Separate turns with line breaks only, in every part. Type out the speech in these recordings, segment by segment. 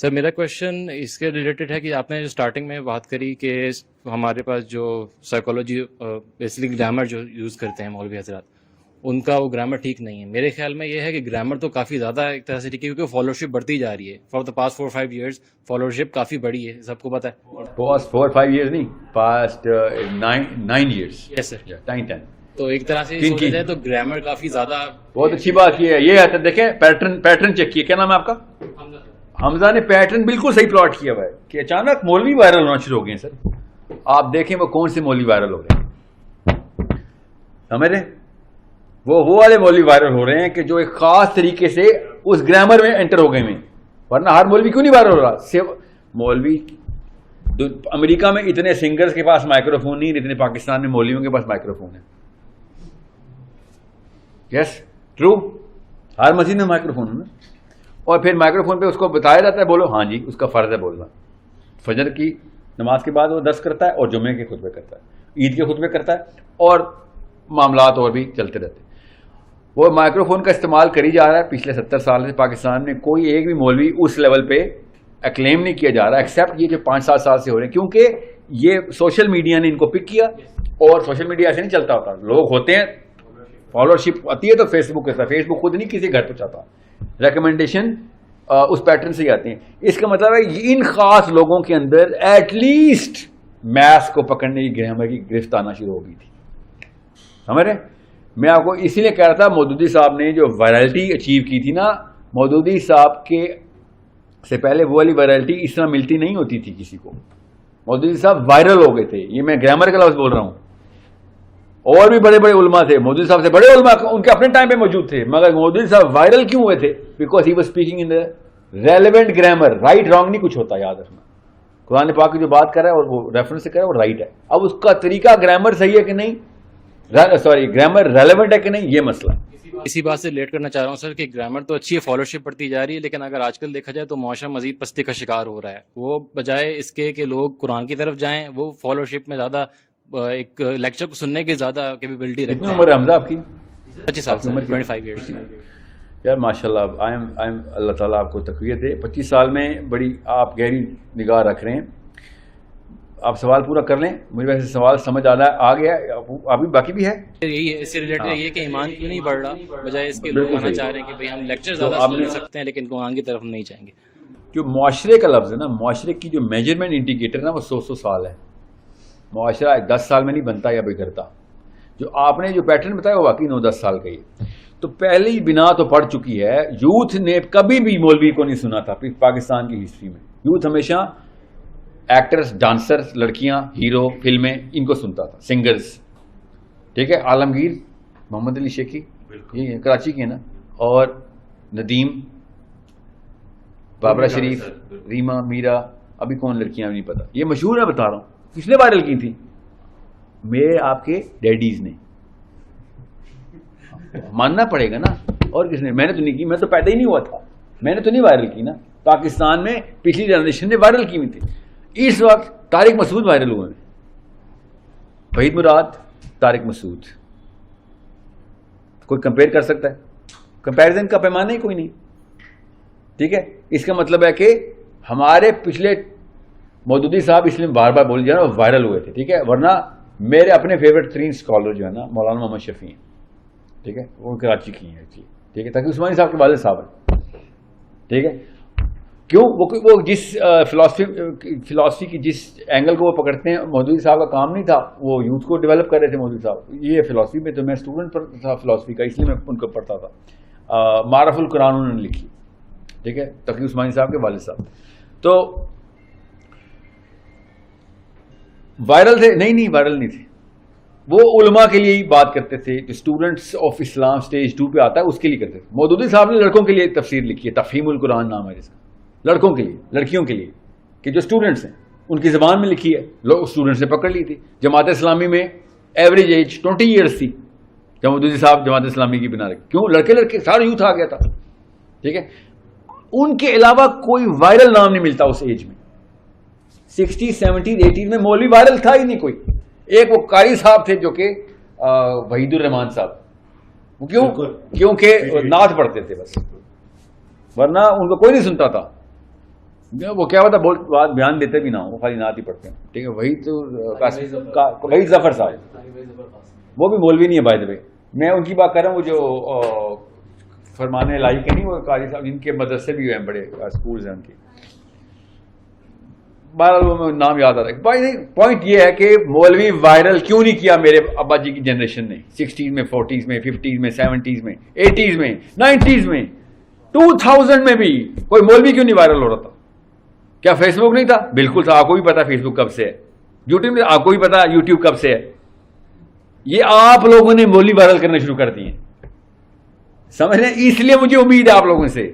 سر میرا کوشچن اس کے ریلیٹڈ ہے کہ آپ نے جو اسٹارٹنگ میں بات کری کہ ہمارے پاس جو سائیکالوجی بیسکلی گرامر جو یوز کرتے ہیں مولوی حضرات، ان کا وہ گرامر ٹھیک نہیں ہے. میرے خیال میں یہ ہے کہ گرامر تو کافی زیادہ ایک طرح سے ٹھیک ہے، کیونکہ فالوشپ بڑھتی جا رہی ہے. فار دا پاسٹ 4-5 ایئرس فالوشپ کافی بڑھی ہے، سب کو پتہ ہے.
پاسٹ 4-5 ایئرس نہیں، پاسٹ 9 ایئرس.
یس سر.
9-10.
تو ایک طرح سے سوچا جائے تو گرامر کافی زیادہ.
بہت اچھی بات یہ ہے. یہ ہے دیکھیں پیٹرن چیک کیے. کیا نام ہے آپ کا؟ حمزہ نے پیٹرن بالکل صحیح پلاٹ کیا ہوا ہے کہ اچانک مولوی وائرل ہونا شروع ہو گئے ہیں. سر آپ دیکھیں وہ کون سے مولوی وائرل ہو رہے ہیں، سمجھ رہے؟ وہ والے مولوی وائرل ہو رہے ہیں کہ جو ایک خاص طریقے سے اس گرامر میں انٹر ہو گئے ہیں. ورنہ ہر مولوی کیوں نہیں وائرل ہو رہا؟ صرف مولوی امریکہ میں اتنے سنگرز کے پاس مائکرو فون نہیں، اتنے پاکستان میں مولویوں کے پاس مائکرو فون ہے. یس ٹرو. ہر مسجد میں مائکرو فون ہے نا. اور پھر مائکرو فون پہ اس کو بتایا جاتا ہے بولو. ہاں جی، اس کا فرض ہے بولنا. فجر کی نماز کے بعد وہ درس کرتا ہے اور جمعے کے خطبے کرتا ہے، عید کے خطبے کرتا ہے، اور معاملات اور بھی چلتے رہتے ہیں. وہ مائکرو فون کا استعمال کری جا رہا ہے پچھلے 70 سال سے. پاکستان میں کوئی ایک بھی مولوی اس لیول پہ اکلیم نہیں کیا جا رہا ایکسیپٹ یہ جو 5-7 سال سے ہو رہے ہیں، کیونکہ یہ سوشل میڈیا نے ان کو پک کیا. اور سوشل میڈیا ایسے نہیں چلتا ہوتا. لوگ ہوتے ہیں، فالوورشپ آتی ہے تو فیس بک کے. فیس بک خود نہیں کسی گھر پہ چاہتا، ریکمنڈیشن اس پیٹرن سے ہی آتی ہیں. اس کا مطلب ہے ان خاص لوگوں کے اندر ایٹ لیسٹ میتھس کو پکڑنے کی گرامر کی گرفت آنا شروع ہو گئی تھی. سمجھ رہے؟ میں آپ کو اسی لیے کہہ رہا تھا مودودی صاحب نے جو وائرلٹی اچیو کی تھی نا، مودودی صاحب کے سے پہلے وہ والی وائرلٹی اس طرح ملتی نہیں ہوتی تھی کسی کو. مودودی صاحب وائرل ہو گئے تھے. یہ میں گرامر کا لفظ بول رہا ہوں. اور بھی بڑے بڑے علماء تھے، مودودی صاحب سے بڑے علماء ان کے اپنے ٹائم پہ موجود تھے، مگر مودودی صاحب وائرل کیوں ہوئے تھے؟ Because he was speaking in relevant grammar. Right wrong نہیں کچھ ہوتا، یاد رکھنا. قرآن پاک کی جو بات کر رہا ہے اور وہ ریفرنس سے کر رہا ہے وہ رائٹ ہے. اب اس کا طریقہ گرامر صحیح ہے کہ نہیں، سوری گرامر ریلیونٹ ہے کہ نہیں، یہ مسئلہ.
اسی بات سے ریلیٹ کرنا چاہ رہا ہوں سر کہ گرامر تو اچھی ہے، فالوشپ بڑھتی جا رہی ہے، لیکن اگر آج کل دیکھا جائے تو معاشرہ مزید پستی کا شکار ہو رہا ہے. وہ بجائے اس کے کہ لوگ قرآن کی طرف جائیں، وہ فالوشپ میں زیادہ ایک لیکچر کو سننے کی زیادہ کیپیبلٹی رکھتے ہیں.
کتنی عمر ہے حمزہ آپ کی؟
25 سال. 25 ایئرس.
یار ماشاء اللہ، اللہ تعالیٰ آپ کو تقویت دے. 25 سال میں بڑی آپ گہری نگاہ رکھ رہے ہیں. آپ سوال پورا کر لیں. مجھے ویسے سوال سمجھ آ گیا. ابھی باقی بھی ہے.
یہی ہے اس سے ریلیٹڈ یہ کہ ایمان کیوں نہیں بڑھ رہا، بجائے اس کے لوگ آنا چاہ رہے ہیں کہ بھئی ہم لیکچر زیادہ سن سکتے ہیں لیکن قرآن کی طرف نہیں جائیں گے.
جو معاشرے کا لفظ ہے نا، معاشرے کی جو میجرمنٹ انڈیکیٹر نا، وہ 100 سال ہے. معاشرہ 10 سال میں نہیں بنتا یا بگڑتا. جو آپ نے جو پیٹرن بتایا وہ واقعی 9-10 سال کا ہی. تو پہلی بنا تو پڑ چکی ہے. یوتھ نے کبھی بھی مولوی کو نہیں سنا تھا پاکستان کی ہسٹری میں. یوتھ ہمیشہ ایکٹرز، ڈانسرز، لڑکیاں، ہیرو، فلمیں، ان کو سنتا تھا، سنگرز. ٹھیک ہے. عالمگیر، محمد علی شیخی، یہ کراچی کے نا، اور ندیم، بابرا شریف، ریما، میرا. ابھی کون لڑکیاں نہیں پتا. یہ مشہور ہے، بتا رہا ہوں. کس نے وائرل کی تھی؟ میرے آپ کے ڈیڈیز نے. ماننا پڑے گا نا. اور کس نے؟ میں نے تو نہیں کی. میں تو پیدا ہی نہیں ہوا تھا. میں نے تو نہیں وائرل کی نا. پاکستان میں پچھلی جنریشن نے وائرل کی ہوئی تھی. اس وقت طارق مسعود وائرل ہوئے ہیں. وحید مراد، طارق مسعود. کوئی کمپیئر کر سکتا ہے؟ کمپیرزن کا پیمانہ ہی کوئی نہیں. ٹھیک ہے. اس کا مطلب ہے کہ ہمارے پچھلے مودودی صاحب اس لیے بار بار بول جانا وائرل ہوئے تھے. ٹھیک ہے. ورنہ میرے اپنے فیورٹ 3 اسکالر جو ہے نا، مولانا محمد شفیع ہیں. ٹھیک ہے. وہ کراچی کی ہیں. ٹھیک ہے. تاکہ عثمانی صاحب کے والد صاحب ہیں. ٹھیک ہے. کیوں؟ وہ جس فلاسفی کی جس اینگل کو وہ پکڑتے ہیں، مودودی صاحب کا کام نہیں تھا. وہ یوتھ کو ڈیولپ کر رہے تھے مودودی صاحب. یہ فلاسفی میں تو میں اسٹوڈنٹ تھا فلاسفی کا، اس لیے میں ان کو پڑھتا تھا. معرف القرآن انہوں نے لکھی. ٹھیک ہے. تقی عثمانی صاحب کے والد صاحب. تو وائرل تھے؟ نہیں وائرل نہیں تھے. وہ علماء کے لیے ہی بات کرتے تھے. جو اسٹوڈنٹس آف اسلام سٹیج 2 پہ آتا ہے اس کے لیے کرتے تھے. مودودی صاحب نے لڑکوں کے لیے تفسیر لکھی ہے، تفہیم القرآن نام ہے جس کا. لڑکوں کے لیے، لڑکیوں کے لیے، کہ جو اسٹوڈنٹس ہیں ان کی زبان میں لکھی ہے. لوگ اسٹوڈنٹس نے پکڑ لی تھی. جماعت اسلامی میں ایوریج ایج 20 ایئرس تھی جب مودودی صاحب جماعت اسلامی کی بنا رکھی. کیوں؟ لڑکے سارا یوتھ آ گیا تھا. ٹھیک ہے. ان کے علاوہ کوئی وائرل نام نہیں ملتا اس ایج میں. 60s 70s 80s میں مولوی وائرل تھا ہی نہیں کوئی. ایک وہ قاری صاحب تھے جو کہ وحید الرحمان صاحب. کیونکہ نعت پڑھتے تھے بس، ورنہ ان کو کوئی نہیں سنتا تھا. وہ کیا ہوتا بات بیان دیتے بھی نہ ہو, وہ خالی نعت ہی پڑھتے ہیں, ٹھیک ہے. وہی تو وہی ظفر صاحب, وہ بھی مولوی نہیں ہے بائی دا وے. میں ان کی بات کر رہا ہوں, وہ جو فرمانے لائی کے نہیں, وہ قاری صاحب جن کے مدرسے بھی ہیں, بڑے اسکولز ہیں ان کے. بہرحال نام یاد آ رہا ہے. پوائنٹ یہ ہے کہ مولوی وائرل کیوں نہیں کیا میرے ابا جی کی جنریشن نے, 60s میں, 40s میں, 50s میں, 70s میں, 80s میں, 90s میں, 2000 میں بھی کوئی مولوی کیوں نہیں وائرل ہو رہا تھا؟ کیا فیس بک نہیں تھا؟ بالکل تھا. آپ کو بھی پتا فیس بک کب سے ہے. یوٹیوب میں آپ کو بھی پتا یوٹیوب کب سے ہے. یہ آپ لوگوں نے مولوی وائرل کرنے شروع کر دیے, سمجھ رہے ہیں؟ اس لیے مجھے امید ہے آپ لوگوں سے.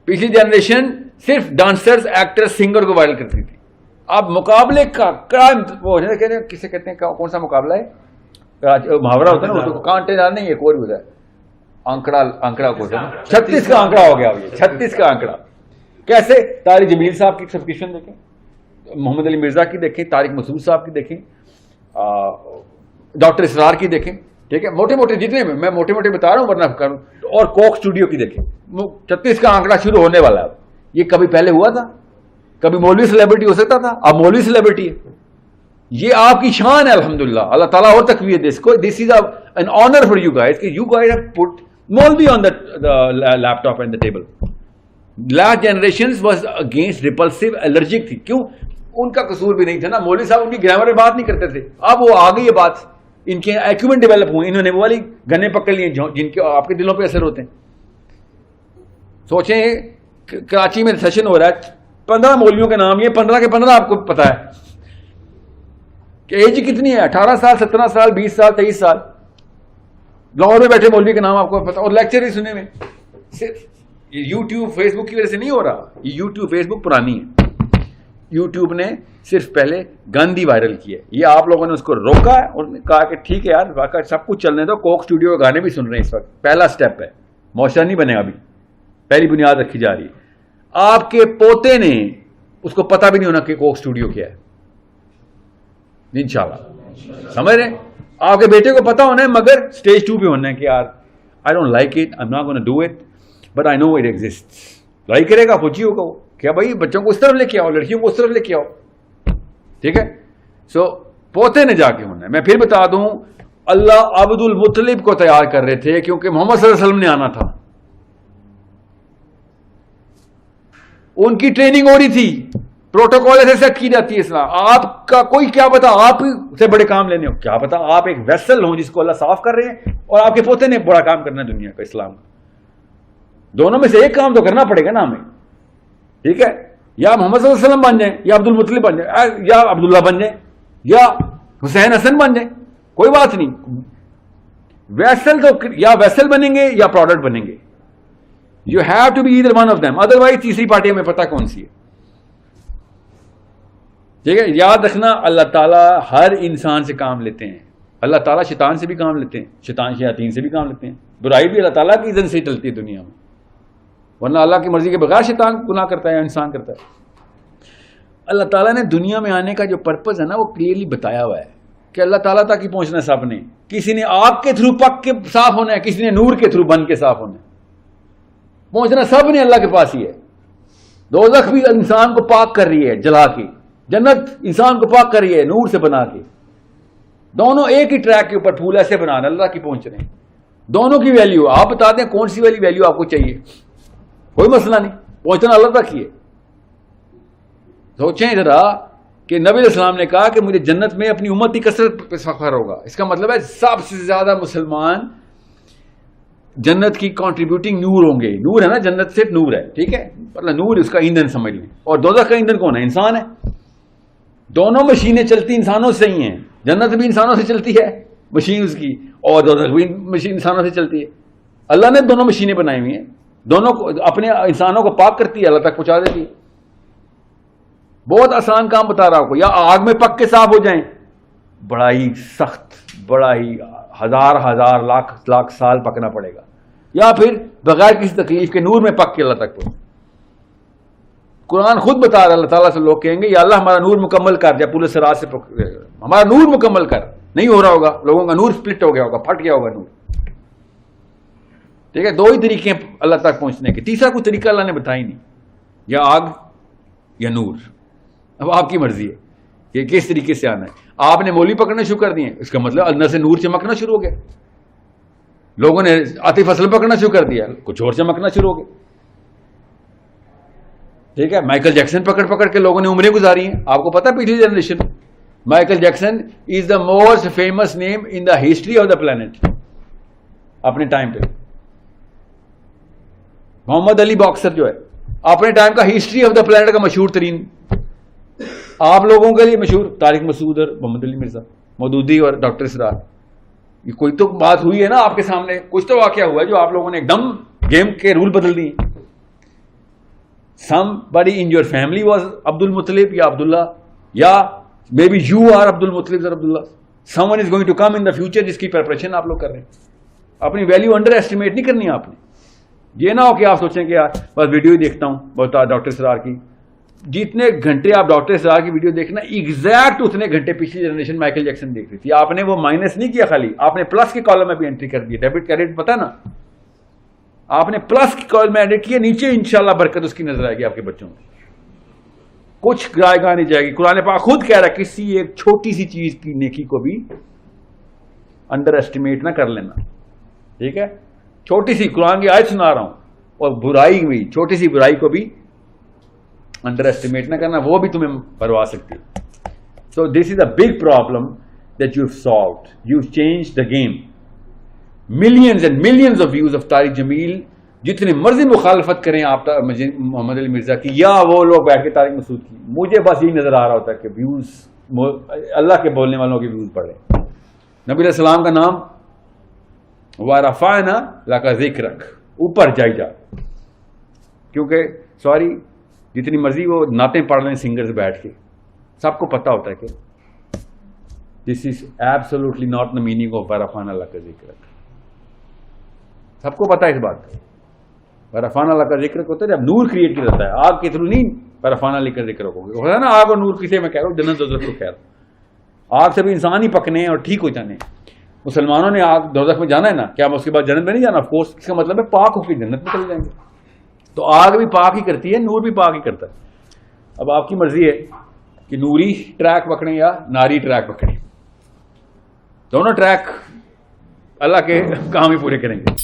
پچھلی جنریشن صرف ڈانسرز, ایکٹر, سنگر کو وائرل کرتی تھی. اب مقابلے کا کسے کہتے ہیں, کون سا مقابلہ ہے؟ محاورہ ہوتا ہے نا, کانٹے دار نہیں, ایک اور بھی ہوتا ہے, آنکڑا کو 36 کا آنکڑا ہو گیا. 36 کا آنکڑا کیسے؟ طارق جمیل صاحب کی سبسکرپشن دیکھیں, محمد علی مرزا کی دیکھیں, طارق مسعود صاحب کی دیکھیں, ڈاکٹر اسرار کی دیکھیں, ٹھیک ہے, موٹے موٹے جتنے میں موٹے موٹے بتا رہا ہوں ورنہ کروں. اور کوک اسٹوڈیو کی دیکھیں. 36 کا آنکڑا شروع ہونے والا ہے. یہ کبھی پہلے ہوا تھا؟ کبھی مولوی سیلیبریٹی ہو سکتا تھا؟ اب مولوی سیلیبریٹی ہے. یہ آپ کی شان ہے الحمدللہ. اللہ تعالیٰ اور تقویت دے اس کو. This is an honour for you guys کہ یو گائز ہیو پٹ مولوی on the laptop and the table. Last generation was against repulsive, allergic تھی. کیوں؟ ان کا قصور بھی نہیں تھا نا. مولوی صاحب ان کی گرامر میں بات نہیں کرتے تھے. اب وہ آ گئی ہے بات, ان کے ایکومنٹ ڈیولپ ہوئے, انہوں نے وہ والی گنے پکڑ لیے جن کے آپ کے دلوں پہ اثر ہوتے ہیں. سوچیں کراچی میں سیشن ہو رہا ہے, 15 مولویوں کے نام, یہ 15 کے 15 آپ کو پتا ہے کہ ایج کتنی ہے, 18 سال, 17 سال, 20 سال, 23 سال. لاہور میں بیٹھے مولوی کے نام آپ کو پتا, اور لیکچر ہی سنے میں. صرف یوٹیوب فیس بک کی وجہ سے نہیں ہو رہا. یہ یوٹیوب فیس بک پرانی ہے. یوٹیوب نے صرف پہلے گاندھی وائرل کیا ہے, یہ آپ لوگوں نے اس کو روکا ہے اور کہا کہ ٹھیک ہے یار واقعہ سب کچھ چلنے دو. کوک اسٹوڈیو کے گانے بھی سن رہے ہیں اس وقت, پہلا سٹیپ ہے, معاشرہ نہیں بنے گا, ابھی پہلی بنیاد رکھی جا رہی ہے. آپ کے پوتے نے اس کو پتا بھی نہیں ہونا کہ کوک اسٹوڈیو کیا ہے, انشاءاللہ. سمجھ رہے ہیں؟ آپ کے بیٹے کو پتا ہونا ہے, مگر سٹیج 2 پہ ہونا ہے کہ یار I don't like it, I am not gonna do it, but I know it exist. Like کرے گا, خوشی ہوگا. وہ کیا بھائی بچوں کو اس طرف لے کے آؤ, لڑکیوں کو اس طرف لے کے آؤ, ٹھیک ہے. سو پوتے نے جا کے ہونا ہے. میں پھر بتا دوں, اللہ عبد المطلب کو تیار کر رہے تھے کیونکہ محمد صلی اللہ علیہ وسلم نے آنا تھا. ان کی ٹریننگ ہو رہی تھی, پروٹوکول ایسے سیٹ کی جاتی ہے اسلام. آپ کا کوئی کیا پتا آپ سے بڑے کام لینے ہو, کیا پتا آپ ایک ویسل ہوں جس کو اللہ صاف کر رہے ہیں, اور آپ کے پوتے نے بڑا کام کرنا ہے دنیا کا, اسلام کا. دونوں میں سے ایک کام تو کرنا پڑے گا نا ہمیں, ٹھیک ہے. یا محمد صلی اللہ علیہ وسلم بن جائیں, یا عبد المطلب بن جائیں, یا عبداللہ بن جائیں, یا حسین حسن بن جائیں, کوئی بات نہیں. ویسل تو یا ویسل بنیں گے یا پروڈکٹ بنیں گے. You have to be either one of them, otherwise تیسری پارٹی ہمیں پتا کون سی ہے, ٹھیک ہے. یاد رکھنا اللہ تعالیٰ ہر انسان سے کام لیتے ہیں. اللہ تعالیٰ شیطان سے بھی کام لیتے ہیں, شیاطین سے بھی کام لیتے ہیں. برائی بھی اللہ تعالیٰ کی اذن سے چلتی ہے دنیا میں, ورنہ اللہ کی مرضی کے بغیر شیطان گناہ کرتا ہے یا انسان کرتا ہے. اللہ تعالیٰ نے دنیا میں آنے کا جو پرپز ہے نا, وہ کلیئرلی بتایا ہوا ہے کہ اللہ تعالیٰ تک ہی پہنچنا سب نے. کسی نے آگ کے تھرو پک کے صاف ہونا ہے, کسی نے نور کے تھرو بن کے صاف ہونا ہے. پہنچنا سب نے اللہ کے پاس ہی ہے. دوزخ بھی انسان کو پاک کر رہی ہے جلا کے, جنت انسان کو پاک کر رہی ہے نور سے بنا کے. دونوں ایک ہی ٹریک کے اوپر پھول ایسے بنانا, اللہ کی پہنچ رہے ہیں. دونوں کی ویلیو آپ بتا دیں کون سی والی ویلیو آپ کو چاہیے, کوئی مسئلہ نہیں, پہنچنا اللہ تک ہی ہے. سوچیں ذرا کہ نبی علیہ السلام نے کہا کہ مجھے جنت میں اپنی امت کی کثرت پہ فخر ہوگا. اس کا مطلب ہے سب سے زیادہ مسلمان جنت کی کنٹریبیوٹنگ نور ہوں گے. نور ہے نا, جنت صرف نور ہے, ٹھیک ہے, مطلب نور اس کا ایندھن سمجھ لیں. اور دوزخ کا ایندھن کون ہے؟ انسان ہے. دونوں مشینیں چلتی انسانوں سے ہی ہیں. جنت بھی انسانوں سے چلتی ہے مشین اس کی, اور دوزخ بھی مشین انسانوں سے چلتی ہے. اللہ نے دونوں مشینیں بنائی ہوئی ہیں, دونوں کو اپنے انسانوں کو پاک کرتی ہے, اللہ تک پہنچا دیتی ہے. بہت آسان کام بتا رہا ہوں کو, یا آگ میں پک کے صاف ہو جائیں, بڑا ہی سخت, بڑا ہی ہزار لاکھ سال پکنا پڑے گا, یا پھر بغیر کسی تکلیف کے نور میں پک کے اللہ تک پہنچ. قرآن خود بتا رہا ہے, اللہ تعالیٰ سے لوگ کہیں گے یا اللہ ہمارا نور مکمل کر, جب پورے سراج سے ہمارا نور مکمل کر. نہیں ہو رہا ہوگا, لوگوں کا نور سپلٹ ہو گیا ہوگا, پھٹ گیا ہوگا نور, ٹھیک ہے. دو ہی طریقے ہیں اللہ تک پہنچنے کے, تیسرا کوئی طریقہ اللہ نے بتائی نہیں. یا آگ یا نور. اب آپ کی مرضی ہے کہ کس طریقے سے آنا ہے. آپ نے مولوی پکڑنا شروع کر دیے, اس کا مطلب اندر سے نور چمکنا شروع ہو گیا. لوگوں نے عاطف اسلم پکڑنا شروع کر دیا, کچھ اور چمکنا شروع ہو گیا. ٹھیک ہے, مائیکل جیکسن پکڑ پکڑ کے لوگوں نے عمریں گزاری ہیں. آپ کو پتا پچھلی generation Michael Jackson is the most famous name in the history of the planet اپنے ٹائم پہ. محمد علی باکسر جو ہے اپنے ٹائم کا ہسٹری آف دا پلانٹ کا مشہور ترین, آپ لوگوں کے لیے مشہور طارق مسعود اور محمد علی مرزا مودودی اور ڈاکٹر اسرار. یہ کوئی تو بات ہوئی ہے نا آپ کے سامنے, کچھ تو واقعہ ہوا ہے جو آپ لوگوں نے ایک دم گیم کے رول بدل دیے. Somebody in your family was Abdul Muttalib یا عبداللہ, یا maybe you are Abdul Muttalib or Abdullah. Someone is going to come in the future جس کی پریپریشن آپ لوگ کر رہے ہیں. اپنی ویلیو انڈر ایسٹیمیٹ نہیں کرنی آپ نے. یہ نہ ہو کہ آپ سوچیں کہ یار بس ویڈیو ہی دیکھتا ہوں بس ڈاکٹر اسرار کی. جتنے گھنٹے آپ ڈاکٹر اسرار کی ویڈیو دیکھنا ایگزیکٹ اتنے گھنٹے پچھلی جنریشن مائیکل جیکسن دیکھ رہی تھی. آپ نے وہ مائنس نہیں کیا, خالی آپ نے پلس کے کالم میں بھی انٹری کر دی. ڈیبٹ کریڈٹ پتا نا, آپ نے پلس کی کالم میں ایڈٹ کیا, نیچے انشاءاللہ برکت اس کی نظر آئے گی آپ کے بچوں میں. کچھ گائے گاہ نہیں جائے گی. قرآن پاک خود کہہ رہا ہے کسی ایک چھوٹی سی چیز کی نیکی کو بھی انڈر ایسٹیمیٹ نہ کر لینا. ٹھیک ہے, چھوٹی سی قرآن کی آیت سنا رہا ہوں, اور برائی بھی, چھوٹی سی برائی کو بھی انڈر ایسٹیمیٹ نہ کرنا, وہ بھی تمہیں بروا سکتی ہے. So this is a big problem that you solved. You change the game. Millions and millions of views of Tariq Jamil, جتنے مرضی مخالفت کریں آپ محمد علی مرزا کی یا وہ لوگ بیٹھ کے طارق مسعود کی, مجھے بس یہی نظر آ رہا ہوتا ہے کہ ویوز اللہ کے بولنے والوں کے ویوز پڑھ رہے. نبی علیہ السلام کا نام وَرَفَعْنَا لَكَ ذِكْرَكَ, اوپر جائی جا. کیونکہ سوری جتنی مرضی وہ نعتیں پڑھ لیں سنگرز بیٹھ کے, سب کو پتا ہوتا ہے کہ this is absolutely not the meaning of وَرَفَعْنَا لَكَ ذِكْرَكَ. سب کو پتا ہے اس بات کا. وَرَفَعْنَا لَكَ ذِكْرَكَ ہوتا ہے جب نور کریٹ کیا جاتا ہے, آگ کے تھرو نہیں. وَرَفَعْنَا لَكَ ذِكْرَكَ ہوتا ہے نا, آگ اور نور کسے میں کہہ رہا ہوں, جنت دوزخ کو کہہ رہا ہوں. آگ سے بھی انسان ہی پکنے ہیں اور ٹھیک ہو جانے. مسلمانوں نے آگ دوزخ میں جانا ہے نا, کیا اس کے بعد جنت میں نہیں جانا؟ آف کورس, اس کا مطلب ہے پاک ہو کے جنت میں چلے جائیں گے. تو آگ بھی پاک ہی کرتی ہے, نور بھی پاک ہی کرتا ہے. اب آپ کی مرضی ہے کہ نوری ٹریک پکڑیں یا ناری ٹریک پکڑیں. دونوں ٹریک اللہ کے کام ہی پورے کریں گے.